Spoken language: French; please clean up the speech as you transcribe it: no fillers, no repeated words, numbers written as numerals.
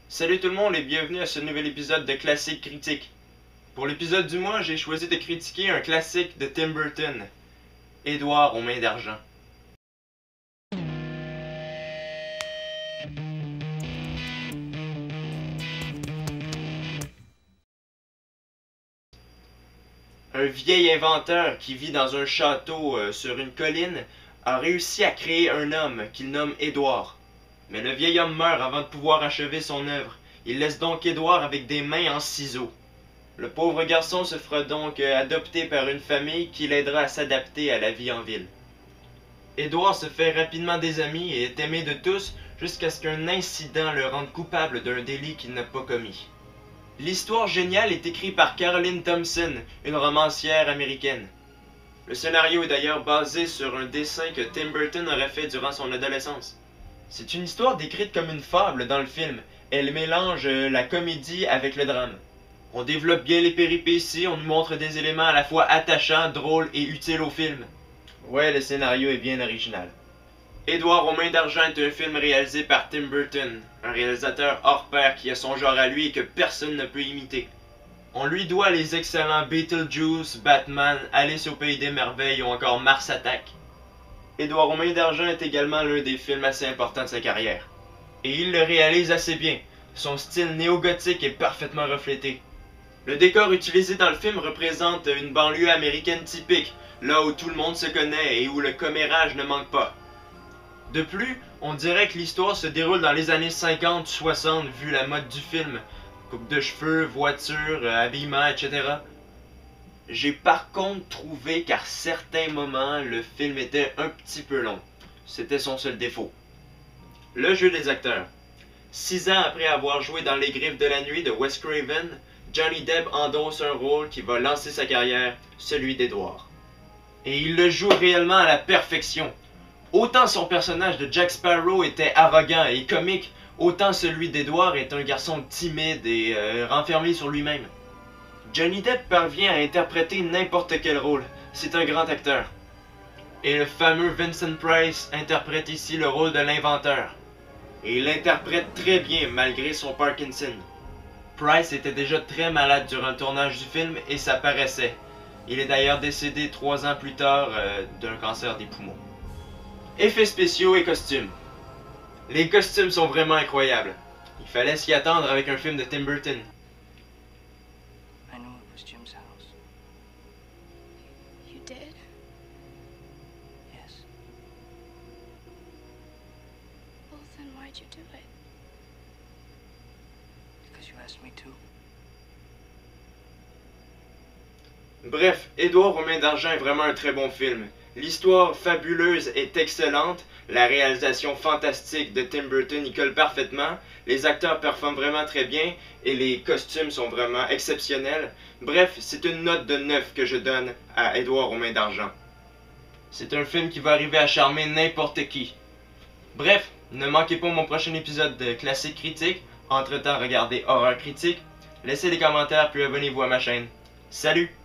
Salut tout le monde et bienvenue à ce nouvel épisode de Classique Critique. Pour l'épisode du mois, j'ai choisi de critiquer un classique de Tim Burton, Édouard aux mains d'argent. Un vieil inventeur qui vit dans un château sur une colline a réussi à créer un homme qu'il nomme Édouard. Mais le vieil homme meurt avant de pouvoir achever son œuvre. Il laisse donc Édouard avec des mains en ciseaux. Le pauvre garçon se fera donc adopter par une famille qui l'aidera à s'adapter à la vie en ville. Édouard se fait rapidement des amis et est aimé de tous jusqu'à ce qu'un incident le rende coupable d'un délit qu'il n'a pas commis. L'histoire géniale est écrite par Caroline Thompson, une romancière américaine. Le scénario est d'ailleurs basé sur un dessin que Tim Burton aurait fait durant son adolescence. C'est une histoire décrite comme une fable dans le film. Elle mélange la comédie avec le drame. On développe bien les péripéties, on nous montre des éléments à la fois attachants, drôles et utiles au film. Ouais, le scénario est bien original. Édouard aux mains d'argent est un film réalisé par Tim Burton, un réalisateur hors pair qui a son genre à lui et que personne ne peut imiter. On lui doit les excellents Beetlejuice, Batman, Alice au pays des merveilles ou encore Mars Attack. Édouard aux mains d'argent est également l'un des films assez importants de sa carrière. Et il le réalise assez bien. Son style néo-gothique est parfaitement reflété. Le décor utilisé dans le film représente une banlieue américaine typique, là où tout le monde se connaît et où le commérage ne manque pas. De plus, on dirait que l'histoire se déroule dans les années 50-60 vu la mode du film. Coupe de cheveux, voiture, habillement, etc. J'ai par contre trouvé qu'à certains moments, le film était un petit peu long. C'était son seul défaut. Le jeu des acteurs. 6 ans après avoir joué dans Les Griffes de la Nuit de Wes Craven, Johnny Depp endosse un rôle qui va lancer sa carrière, celui d'Édouard. Et il le joue réellement à la perfection. Autant son personnage de Jack Sparrow était arrogant et comique, autant celui d'Édouard est un garçon timide et renfermé sur lui-même. Johnny Depp parvient à interpréter n'importe quel rôle, c'est un grand acteur. Et le fameux Vincent Price interprète ici le rôle de l'inventeur. Et il l'interprète très bien malgré son Parkinson. Price était déjà très malade durant le tournage du film et ça paraissait. Il est d'ailleurs décédé 3 ans plus tard d'un cancer des poumons. Effets spéciaux et costumes. Les costumes sont vraiment incroyables. Il fallait s'y attendre avec un film de Tim Burton. I knew it was Jim's house. You did? Yes. Well, then why'd you do it? Because you asked me to. Bref, Édouard aux mains d'argent est vraiment un très bon film. L'histoire fabuleuse est excellente, la réalisation fantastique de Tim Burton y colle parfaitement, les acteurs performent vraiment très bien et les costumes sont vraiment exceptionnels. Bref, c'est une note de 9 que je donne à Édouard aux mains d'argent. C'est un film qui va arriver à charmer n'importe qui. Bref, ne manquez pas mon prochain épisode de Classique Critique. Entre-temps, regardez Horreur Critique. Laissez des commentaires puis abonnez-vous à ma chaîne. Salut!